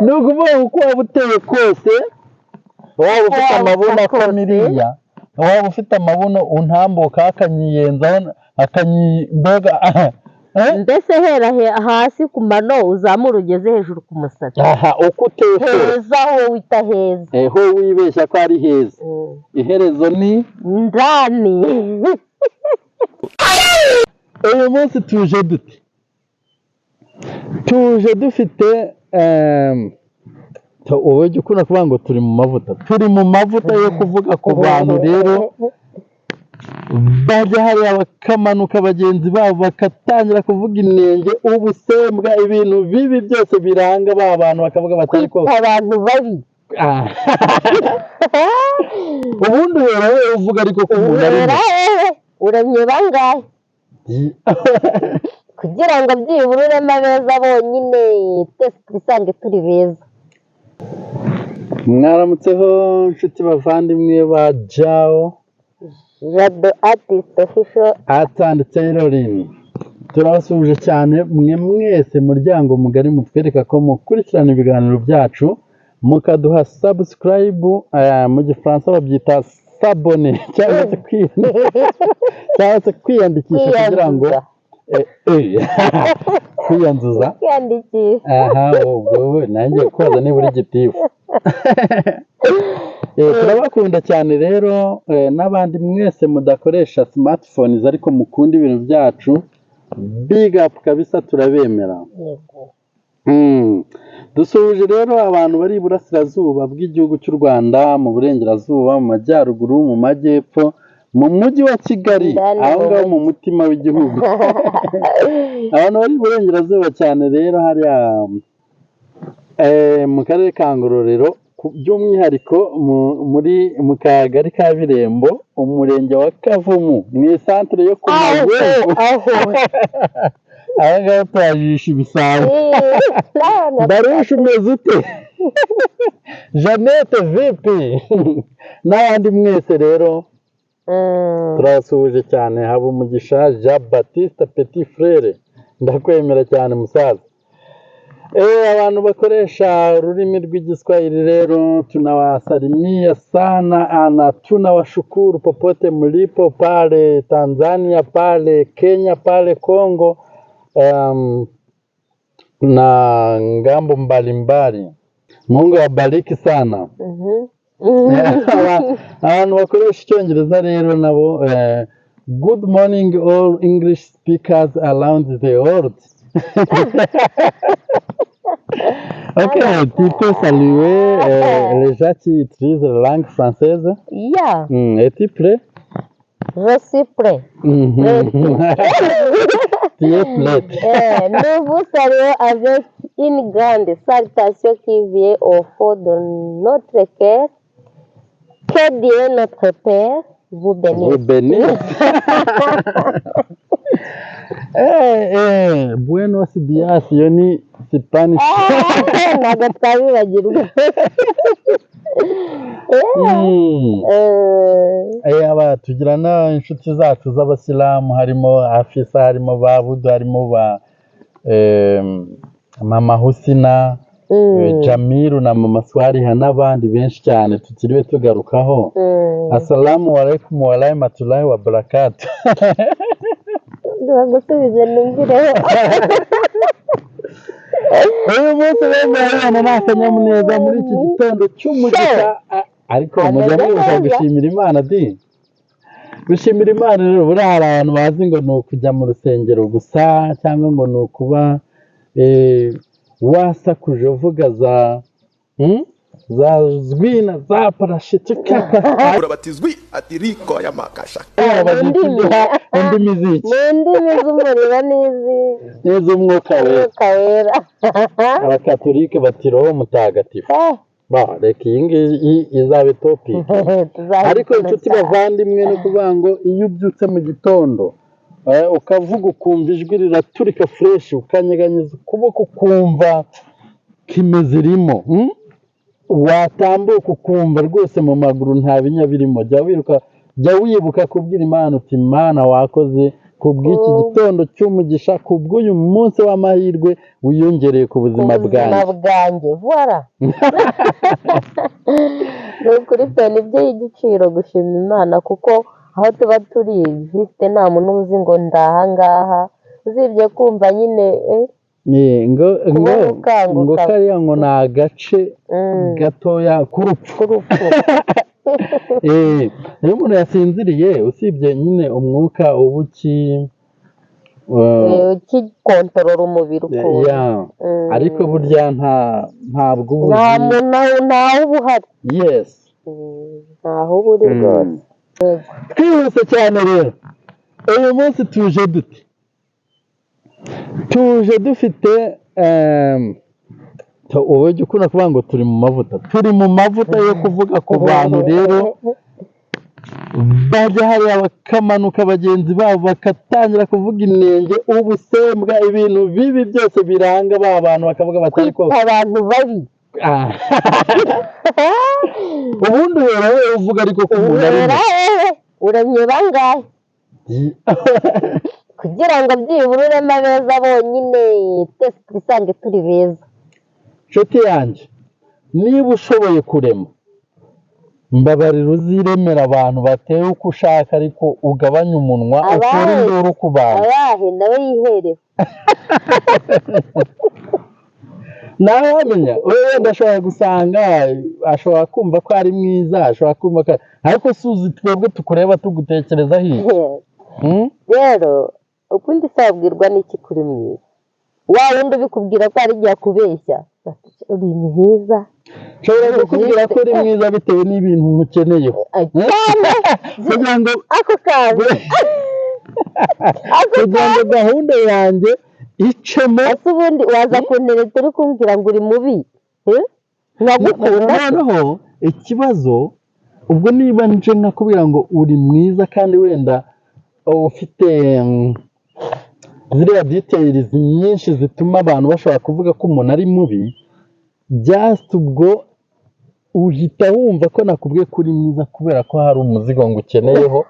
ni ukuvuga uko waba uteye kose, waba ufite amabuno akamiriya, waba ufite amabuno untambuka akanyiyenzaho mbega mbese hera hasi ku mano uzamura ugeze hejuru ku musatsi. Uko uteye heza aho wita heza, ho wibeshya ko ari heza, iherezo ni ndani. uyu munsi tuje dute? Tuje dufite wowe jya ukunda kuvuga ngo turi mu mavuta, turi mu mavuta yo kuvuga ku bantu rero bajya hariya bakamanuka bagenzi babo bakatangira kuvuga inenge, ubusembwa, ibintu bibi byose biranga ba bantu, bakavuga batari ko abantu babi. ubundi wowe uvuga ariko ko umuntu ari uremye bangahe kugira ngo byibura ureme abeza bonyine, twese twisange turi beza. Mwaramutseho nshuti bavandimwe ba Jao Jado Artist Official and Tailoring, turabasuhuje cyane mwe mwese muryango mugari mutwereka ko mukurikirana ibiganiro byacu, mukaduha subscribe, mu gifaransa babyita sabone, cyangwa se kwiyandikisha kugira ngo kwiyanzuza. Ubwo nanjye kubaza niba uri gitifu. Turabakunda cyane rero, n'abandi mwese mudakoresha smartphones ariko mukunda ibintu byacu, big up kabisa, turabemera. Dusuhuje rero abantu bari iburasirazuba bw'igihugu cy'u Rwanda, mu burengerazuba, mu majyaruguru, mu majyepfo, mu mujyi wa Kigali, aho ngaho mu mutima w'igihugu. Abantu bari iburengerazuba cyane rero hariya mu karere ka Ngororero, by'umwihariko mu kagari ka Birembo, umurenge wa Kavumu, mu isantere yo ku Magweru. Aha ngaha turajisha ibisabo. Darusha umeze ute? Jeannette vipi? N'abandi mwese rero turasuhuje cyane. Habumugisha Jean Baptiste Petit Frere, ndakwemera cyane musaza. Abantu bakoresha ururimi rw'igiswahili rero tunawasalimia sana, na tunawashukuru popote mlipo, pale Tanzania, pale Kenya, pale Kongo, na ngambo mbalimbali. Mungu awabariki sana. Abantu bakoresha icyongereza rero nabo, good morning all English speakers around the world. Ok, tu peux saluer les gens qui utilisent la langue française. Yeah. Es-tu prêt? Je suis prêt. Tu es prête. Nous vous saluons avec une grande salutation qui vient au fond de notre cœur. Que Dieu notre Père vous bénisse. Vous bénisse. Buenos días, yo ni Spanish. Ntabwo twabibagirwa. Tugira n'inshuti zacu z'abasilamu, harimo Afisa, harimo ba Budu, harimo ba Mama Husina, Jamiru na Mama Swariha n'abandi benshi cyane tutiriwe tugarukaho. Assalamu alaikum wa rahmatullahi wa barakatuh. Ndagusubije numvireho. Uyu munsi rero ni akanyamuneza muri iki gitondo cy'umugisha, ariko mujya mwibuka gushimira Imana di. Gushimira Imana rero, buriya hari abantu bazi ngo ni ukujya mu rusengero gusa, cyangwa ngo ni ukuba wasakuje uvuga za zwina za parashiti kaka urabatizwi ati riko ya makasha indimi ziki n'indimi z'umuriro n'iz'umwuka wera. Abakatolike bati roho mutagatifu. Reka iyi ngiyi izabe topiki. Ariko inshuti bavandimwe, ni ukuvuga ngo iyo ubyutse mu gitondo ukavuga ukumva ijwi riraturika fureshi, ukanyeganyeza ukuboko ukumva kimeze irimo, watambuka ukumva rwose mu maguru nta binya birimo, jya wibuka kubwira Imana uti Imana wakoze, ku bw'iki gitondo cy'umugisha, ku bw'uyu munsi w'amahirwe wiyongereye ku buzima bwanjye voilà. Ni ukuri pe nibyo y'igiciro gushima Imana, kuko aho tuba turi viste nta muntu uzi ngo ndahangaha, uzibye kumva nyine ngo kariya ngo ni agace gatoya k'urupfu. Iyo umuntu yasinziriye, usibye nyine umwuka uba ukikontorora umubiri ukuntu, ariko burya ntabwo uba ntaho uba uhari. Yes, ntaho uba uri rwose. twihuse cyane rero, uyu munsi tuje dufite wowe jya ukunda kuvuga ngo turi mu mavuta yo kuvuga ku bantu rero bajya hariya bakamanuka bagenzi babo bagatangira kuvuga inenge, ubusembwa, ibintu bibi byose biranga ba bantu, bakavuga batari ko abantu babi. ubundi wowe uvuga ariko ko umuntu ari uremye bangahe kugira ngo byibura ureme abeza bonyine, twese twisange turi beza. nshuti yanjye, niba ushoboye kurema, mbabarira uziremera abantu bateye uko ushaka, ariko ugabanye umunwa ukure induru ku bantu. Ayahe nawe yihere. nawe wamenya, wenda ashobora gusanga ashobora kumva ko ari mwiza, ashobora kumva ko, ariko suzi twebwe tukureba tugutekerezaho iki. Rero ukundi sabwirwa n'iki kuri mwiza, wa wundi ubikubwira ko ari igihe akubeshya, uri mwiza. nshobora kukubwira ko uri mwiza bitewe n'ibintu nkukeneyeho, kugira ngo ako kazi kugira ngo gahunda yanjye icemo. ese ubundi waza kuntereta uri kumbwira ngo uri mubi nkagukunda? noneho ikibazo ubwo niba nje nkakubwira ngo uri mwiza, kandi wenda ufite ziriya details nyinshi zituma abantu bashobora kuvuga ko umuntu ari mubi, just ubwo uhita wumva ko nakubwiye ko uri mwiza kubera ko hari umuzigo ngo ukeneyeho.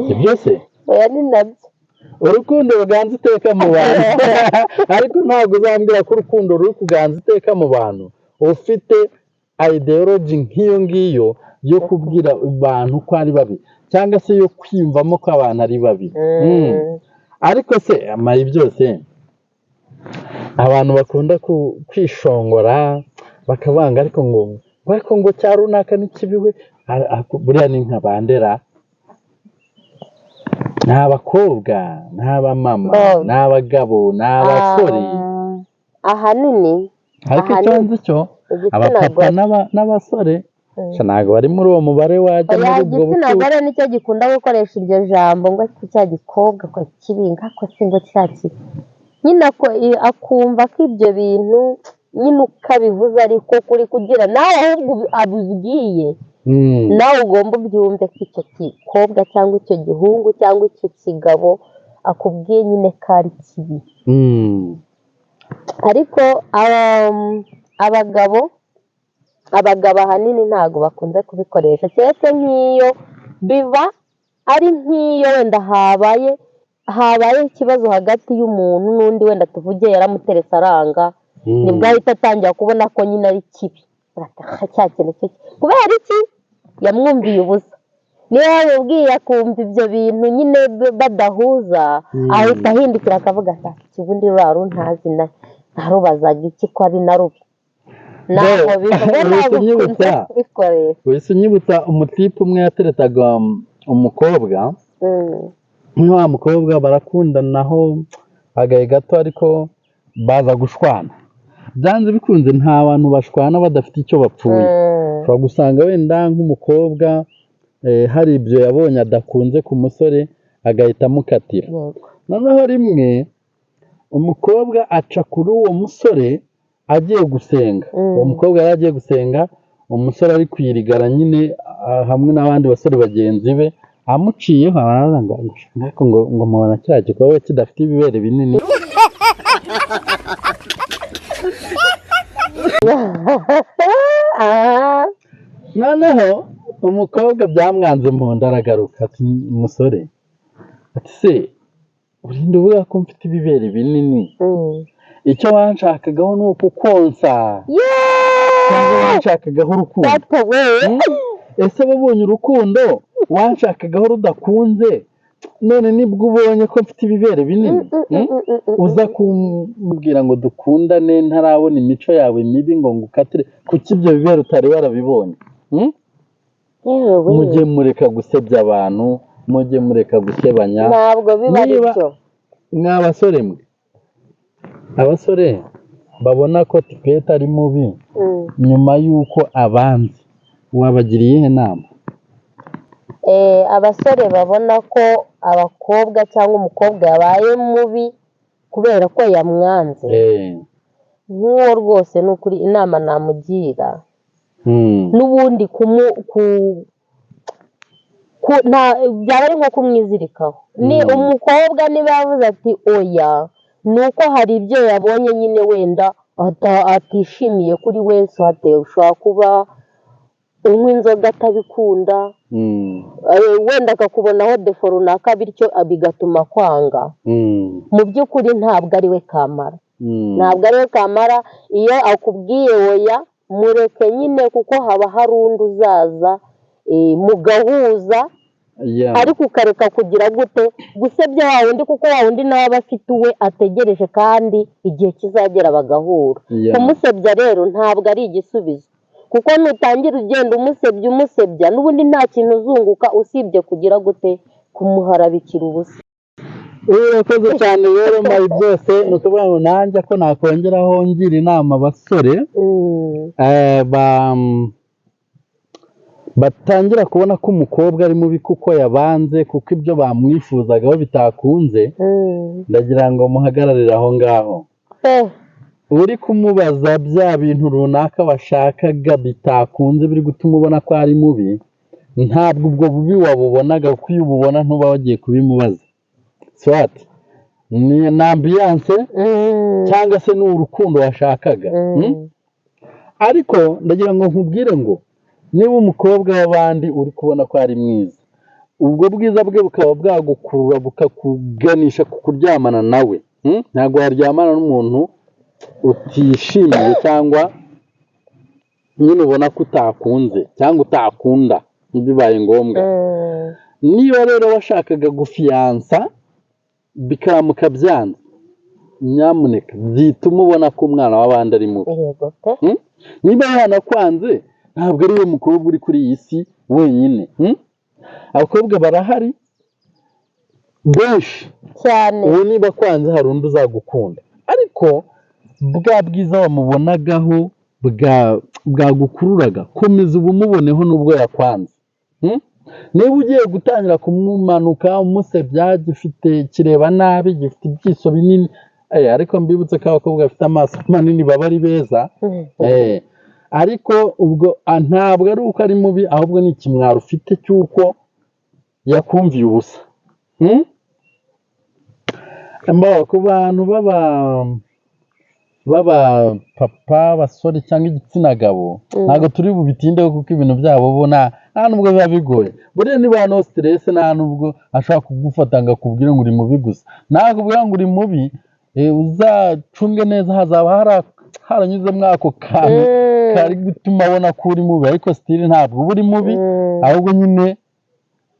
ibyo se oya ni nabyo urukundo ruganza iteka mu bantu. ariko ntabwo uzambwira ko urukundo ruri kuganza iteka mu bantu ufite ideology nk'iyo ngiyo yo kubwira abantu ko ari babi, cyangwa se yo kwiyumvamo ko abantu ari babi. ariko se amaye byose abantu bakunda kwishongora bakabanga, ariko ngo cya runaka n'ikibiwe, buriya ni nka bandera, ni abakobwa, ni abamama, ni abagabo, ni abasore, ahanini. ariko icyo nzi cyo abapapa n'abasore ntabwo bari muri uwo mubare wajya muri ubwo igitsina gore nicyo gikunda gukoresha iryo jambo ngo cya gikobwa ko kibinga ko se ngo cyaki nyine akumva ko ibyo bintu nyine ukabivuze ariko kuri kugira nawe ahubwo abibwiye, nawe ugomba ubyumve ko icyo gikobwa cyangwa icyo gihungu cyangwa icyo kigabo akubwiye nyine ko ari kibi. ariko abagabo ahanini ntabwo bakunze kubikoresha, keretse nk'iyo biba ari nk'iyo wenda habaye ikibazo hagati y'umuntu n'undi, wenda tuvuge yaramuteretse aranga, nibwo ahita atangira kubona ko nyine ari kibi, cya kintu kubera iki yamwumviye ubusa. niyo yamubwiye akumva ibyo bintu nyine badahuza, ahita ahindukira akavuga ati ubundi ruriya runtazi narubazaga iki ko ari na rubi. ntabwo wese unyibutsa umutipe umwe yateretaga umukobwa, wa mukobwa barakundanaho agahe gato, ariko baza gushwana. byanze bikunze nta bantu bashwana badafite icyo bapfuye. ushobora gusanga wenda nk'umukobwa hari ibyo yabonye adakunze ku musore agahita amukatira. noneho rimwe umukobwa aca kuri uwo musore agiye gusenga. uwo mukobwa yari agiye gusenga, umusore ari kwirigara nyine hamwe n'abandi basore bagenzi be, amuciyeho aravuga ngo mubona cya gikorwa kidafite ibibere binini. aha noneho umukobwa byamwanze mu nda aragaruka ati umusore ati se urinda uvuga ko mfite ibibere binini icyo wanshakagaho ni ukukonsa cyangwa wanshakagaho urukundo ese wabonye urukundo wanshakagaho rudakunze none nibwo ubonye ko mfite ibibere binini uza kumbwira ngo dukundane ntarabona imico yawe mibi ngo ngukatire kuki ibyo bibere utari warabibonye mujye mureka gusebya abantu mujye mureka gusebanya ntabwo biba ari byo mw'abasore mwe abasore babona ko tipeta ari mubi nyuma y'uko abanze wabagiriye iyihe nama abasore babona ko abakobwa cyangwa umukobwa yabaye mubi kubera ko yamwanze nk'uwo rwose ni ukuri inama namugira n'ubundi byaba ari nko kumwizirikaho ni umukobwa niba yavuze ati oya ni uko hari ibyo yabonye nyine wenda atishimiye kuri wese hatewe ushobora kuba unywa inzoga atabikunda wenda akakubonaho defo runaka bityo bigatuma kwanga mu by'ukuri ntabwo ari we kamara ntabwo ari we kamara iyo akubwiye oya mureke nyine kuko haba hari undi uzaza mugahuza ariko ukareka kugira gute gusebya wa wundi kuko wa wundi nawe aba afite uwe ategereje kandi igihe kizagera bagahura kumusebya rero ntabwo ari igisubizo kuko nutangira ugenda umusebya n'ubundi nta kintu uzunguka usibye kugira gute kumuharabikira ubusa urakoze cyane rero muri byose ni ukuvuga ngo nanjye ko nakongeraho ngira inama abasore batangira kubona ko umukobwa ari mubi kuko yabanze kuko ibyo bamwifuzagaho bitakunze ndagira ngo muhagararire aho ngaho uri kumubaza bya bintu runaka washakaga bitakunze biri gutuma ubona ko ari mubi ntabwo ubwo bubi wabubonaga kuko iyo ububona ntuba wagiye kubimubaza swati ni ambiyanse cyangwa se ni urukundo washakaga ariko ndagira ngo nkubwire ngo niba umukobwa w'abandi uri kubona ko ari mwiza ubwo bwiza bwe bukaba bwagukurura bukakuganisha ku kuryamana nawe ntabwo waryamana n'umuntu utishimiye cyangwa nyine ubona ko utakunze cyangwa utakunda bibaye ngombwa niba rero washakaga gufiyansa bikamuka byanze nyamuneka byituma ubona ko umwana w'abandi ari mubi niba yanakwanze ntabwo ari we mukobwa uri kuri iyi si wenyine abakobwa barahari benshi cyane ubu niba kwanze hari undi uzagukunda ariko bwa bwiza wamubonagaho bwagukururaga komeza ubumuboneho n'ubwo yakwanze niba ugiye gutangira kumumanuka umusebya gifite kireba nabi gifite ibyiso binini ariko mbibutse ko abakobwa bafite amaso manini baba ari beza ariko ubwo ntabwo ari uko ari mubi ahubwo ni ikimwaro ufite cy'uko yakumviye ubusa ku bantu b'abapapa abasore cyangwa igitsina gabo ntabwo turi bubitindeho kuko ibintu byabo bo nta nubwo biba bigoye buriya niba no siteresi nta nubwo ashobora kugufata ngo akubwire ngo uri mubi gusa nakubwira ngo uri mubi uzacunge neza hazaba haranyuzemo ako kantu kari gutuma abona ko uri mubi ariko sitiri ntabwo uba uri mubi ahubwo nyine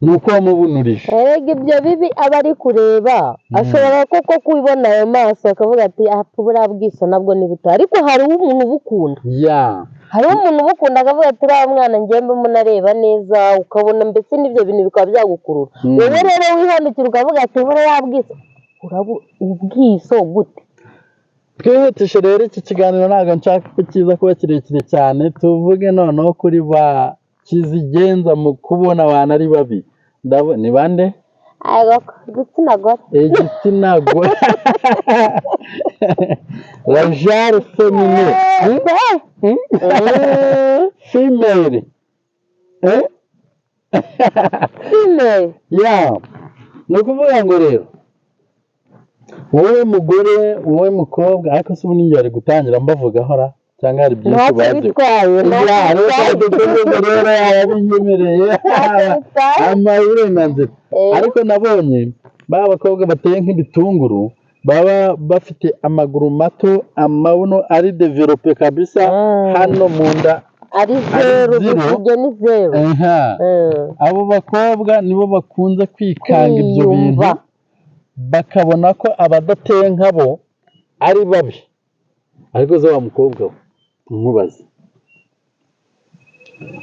ni uko wamubunurije erega ibyo bibi aba ari kureba ashobora koko kubibona ayo maso akavuga ati buriya bwiso nabwo ni buto ariko hariho umuntu ubukunda hariho umuntu ubukunda akavuga ati uriya mwana ngembe munareba neza ukabona mbese n'ibyo bintu bikaba byagukurura wowe rero wihanukira ukavuga ati buriya bwiso ubwiso gute twihutishe rero iki kiganiro ntabwo nshaka ko kiza kuba kirekire cyane tuvuge noneho kuri ba kizigenza mu kubona abantu ari babi ni bande igitsina gore igitsina gore la genre femine female ni ukuvuga ngo rero wowe mugore wowe mukobwa ariko se ubu ninjye bari gutangira mbavugaho cyangwa hari byinshi ntacyo bazi bitwaye rero yabinyemereye ampaye uburenganzira. Ariko nabonye ba bakobwa bateye nk'ibitunguru baba bafite amaguru mato, amabuno ari develope kabisa, hano mu nda ari zeru, gusiga ni zeru. Abo bakobwa nibo bakunze kwikanga ibyo bintu, bakabona ko abadateye nkabo ari babi. Ariko zo wa mukobwa we nkubaze,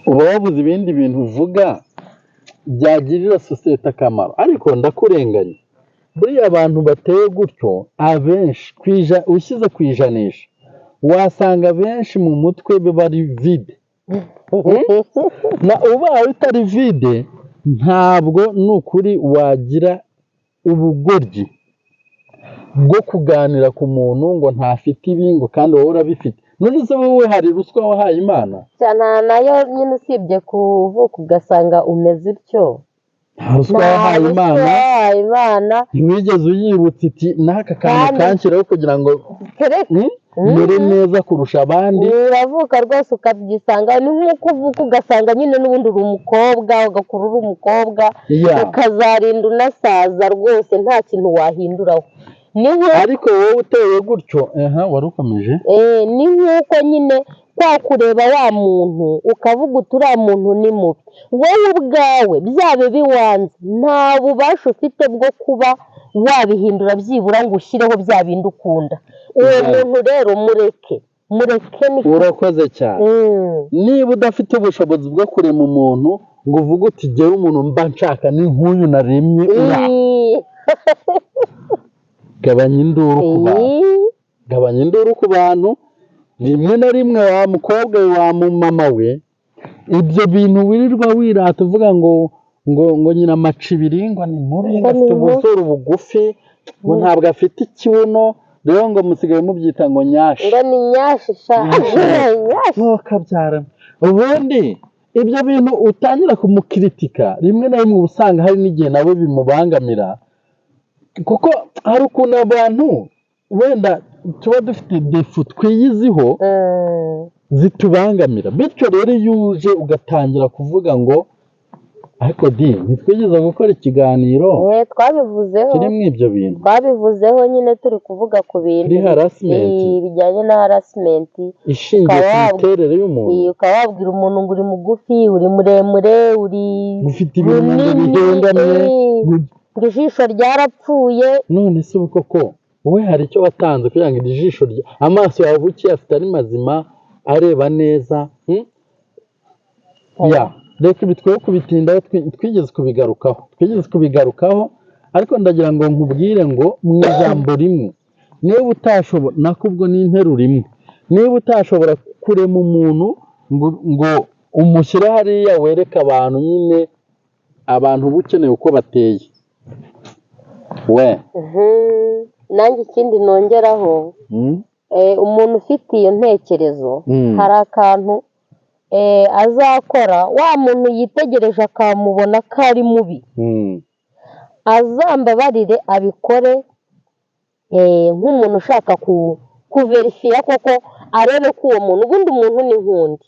uba wabuze ibindi bintu uvuga byagirira sosiyete akamaro. Ariko ndakurenganya, buriya abantu bateye gutyo abenshi ushyize ku ijanisha wasanga benshi mu mutwe biba ari vide. Ubaye utari vide ntabwo ni ukuri wagira ubugoryi bwo kuganira ku muntu ngo ntafite ibi ngo kandi wowe urabifite. None se wowe hari ruswa wahaye Imana? Cyane nayo nyine usibye kuvuka ugasanga umeze utyo. Nta ruswa wahaye Imana, ntiwigeze uyibutsa iti n'aka kantu kanshyiraho kugira ngo mere neza kurusha abandi. Uravuka rwose ukabyisanga, ni nk'uko uvuka ugasanga nyine n'ubundi uri umukobwa, ugakura uri umukobwa, ukazarinda unasaza rwose nta kintu wahinduraho. Ariko wowe uteye gutyo wari ukomeje. Ni nk'uko nyine kwa kureba wa muntu ukavuga uti uriya muntu ni mubi, wowe ubwawe byabe biwanze nta bubasha ufite bwo kuba wabihindura byibura ngo ushyireho bya bindi ukunda. Uwo muntu rero mureke. Urakoze cyane. Niba udafite ubushobozi bwo kurema umuntu ngo uvuge uti jyewe umuntu mba nshaka ni nk'uyu naremye, gabanya induru ku bantu. Rimwe na rimwe wa mukobwa we wa mumama we, ibyo bintu wirirwa wirata uvuga ngo nyina amacibiri ngo ni mubi, ngo afite ubuzuru bugufi, ngo ntabwo afite ikibuno, rero ngo musigaye mubyita ngo nyashi. Ngo ni nyashi ntukabyara. Ubundi ibyo bintu utangira kumukiritika rimwe na rimwe usanga hari n'igihe nawe bimubangamira, kuko hari ukuntu abantu wenda tuba dufite defu twiyiziho zitubangamira. Bityo rero iyo uje ugatangira kuvuga ngo ariko ntitwigeze gukora ikiganiro kirimo ibyo bintu, twabivuzeho nyine turi kuvuga ku bintu bijyanye na harasimenti ishingiye ku miterere y'umuntu. Ukaba wabwira umuntu ngo uri mugufi, uri muremure, ufite ibintu bihengamye, ngo ijisho ryarapfuye. None se ubu koko wowe hari icyo watanze kugira ngo iri jisho amaso yawe buke afite ari mazima areba neza? Reka ibi twe kubitindaho, twigeze kubigarukaho. Ariko ndagira ngo nkubwire ngo mu ijambo rimwe, niba utashobora nakubwo n'interuro imwe, niba utashobora kurema umuntu ngo umushyire hariya wereke abantu nyine abantu uba ukeneye uko bateye nanjye ikindi nongeraho, umuntu ufite iyo ntekerezo hari akantu azakora, wa muntu yitegereje akamubona ko ari mubi, azambabarire abikore nk'umuntu ushaka kuverifiya koko arebe ko uwo muntu, ubundi umuntu ni nk'undi,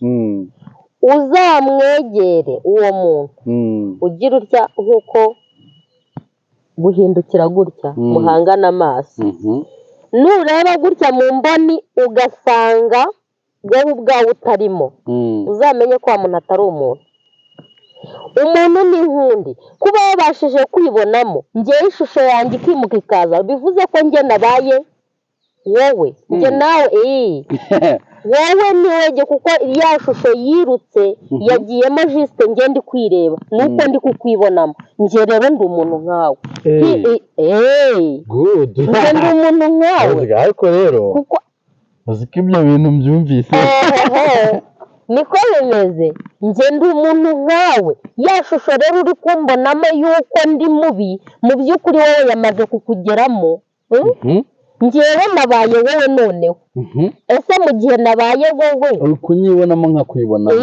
uzamwegere uwo muntu ugira utya nk'uko guhindukira gutya muhangana amaso, nureba gutya mu mboni ugasanga wowe ubwawe utarimo, uzamenye ko wa muntu atari umuntu. Umuntu ni nk'undi, kuba wabashije kwibonamo ngewe ishusho yanjye ikimuka ikaza, bivuze ko njye nabaye wowe, njye nawe wowe niwege, kuko ya shusho yirutse yagiyemo jisite njye ndi kwireba nuko ndi kukwibonamo. Njye rero ndi umuntu nkawe, njye ndi umuntu nkawe. Ariko rero uzi ko ibyo bintu mbyumvise niko bimeze, njye ndi umuntu nkawe. Ya shusho rero uri kumbonamo yuko ndi mubi, mu by'ukuri wowe yamaze kukugeramo. Njyewe nabaye wowe noneho. Ese mu gihe nabaye wowe uri kunyibonamo nkakwibonamo?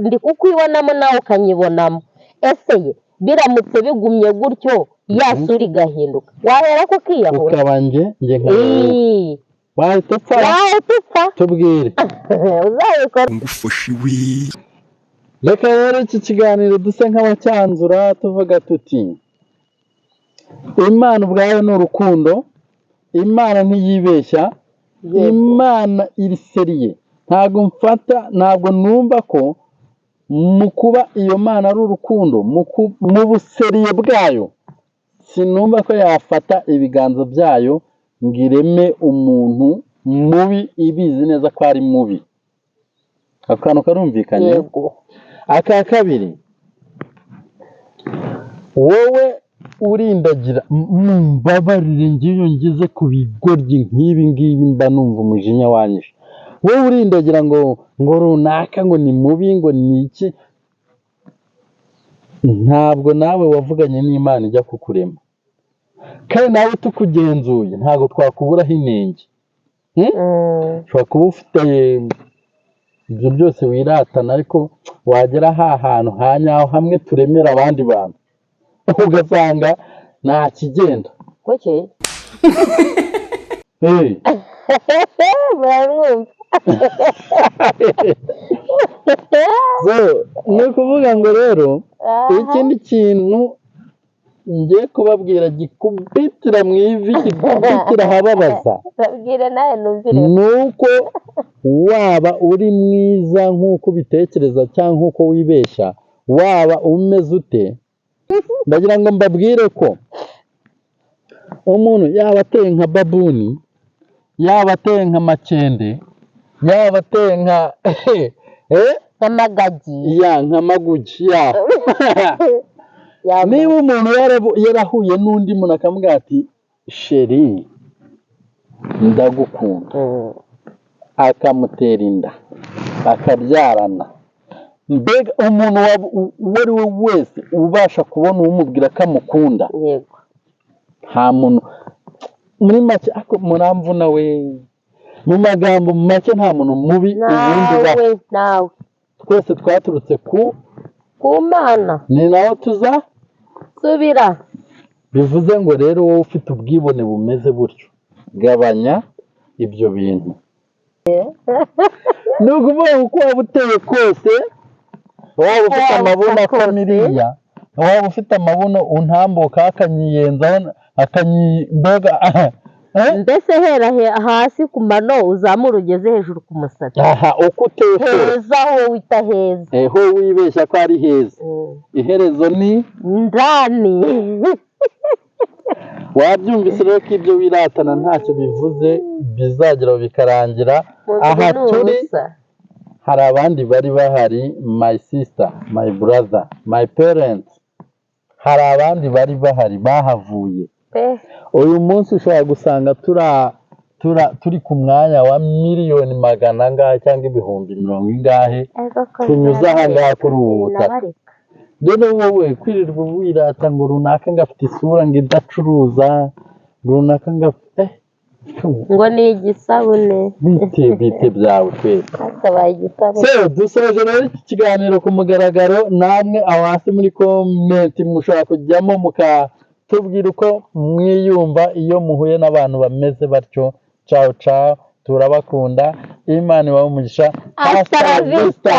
Ndi kukwibonamo nawe ukanyibonamo. Ese biramutse bigumye gutyo ya sura igahinduka, wahera kukiyahura? Ukaba njye nkawe. wahita upfa nawe tupfa tubwire. uzabikora. ngufashiwe Reka rero iki kiganiro duse nk'abacyanzura tuvuga tuti Imana ubwayo ni urukundo, Imana ntiyibeshya, Imana iri seriye. Ntabwo numva ko mu kuba iyo Mana ari urukundo, mu buseriye bwayo, sinumva ko yafata ibiganza byayo ngo ireme umuntu mubi ibizi neza ko ari mubi. Akantu karumvikanye. Yego. Aka kabiri, wowe urindagira, mbabarire ngiyo ngize ku bigoryi nk'ibi ngibi mba numva umujinya wanyishe. Wowe urindagira ngo runaka ngo ni mubi ngo ni iki, ntabwo nawe wavuganye n'Imana ijya kukurema, kandi nawe tukugenzuye ntabwo twakuburaho inenge. Ushobora kuba ufite ibyo byose wiratana, ariko wagera hantu hanyaho hamwe turemera abandi bantu ugasanga nta kigenda. Kuki? Muramwumva? Ni ukuvuga ngo rero ikindi kintu ngiye kubabwira gikubitira mu ivi, gikubitira ahababaza, babwire nawe numvire. ni uko waba uri mwiza nk'uko ubitekereza cyangwa nk'uko wibeshya, waba umeze ute, ndagira ngo mbabwire ko umuntu yaba ateye nka babuni, yaba ateye nka makende, yaba ateye nka nk'amagagi, nka maguji, niba umuntu yarahuye n'undi muntu akamubwira ati sheri ndagukunda, akamutera inda akabyarana, mbega umuntu uwo ari we wese ubasha kubona umubwira ko amukunda, yego, nta muntu muri make, muramvuna we, mu magambo make nta muntu mubi ubundi ubaho. nawe Twese twaturutse ku Mana, ni naho tuza. subira. Bivuze ngo rero wowe ufite ubwibone bumeze butyo, gabanya ibyo bintu. Ni ukuvuga uko waba uteye kose, waba ufite amabuno akamiriya, waba ufite amabuno untambuka akanyiyenzaho mbega mbese hera hasi ku mano uzamura ugeze hejuru ku musatsi. uko uteye heza, aho wita heza, ho wibeshya ko ari heza, iherezo ni ndani. wabyumvise rero ko ibyo wiratana ntacyo bivuze, bizageraho bikarangira. Aha turi hari abandi bari bahari, my sister, my brother, my parents, hari abandi bari bahari bahavuye. Uyu munsi ushobora gusanga turi ku mwanya wa miliyoni magana angahe cyangwa ibihumbi 100 tunyuze aha ngaha kuri ubu butaka. Rero wowe kwirirwa wirata ngo runaka ngafite isura ngo idacuruza, ngo runaka ngo ni igisabune, bite byawe twese. akabaye igisabune. Dusoje rero iki kiganiro ku mugaragaro, namwe aho hasi muri komenti mushobora kujyamo mukatubwira uko mwiyumva iyo muhuye n'abantu bameze batyo. Ciao ciao, turabakunda, Imana ibahe umugisha. Hasta la vista.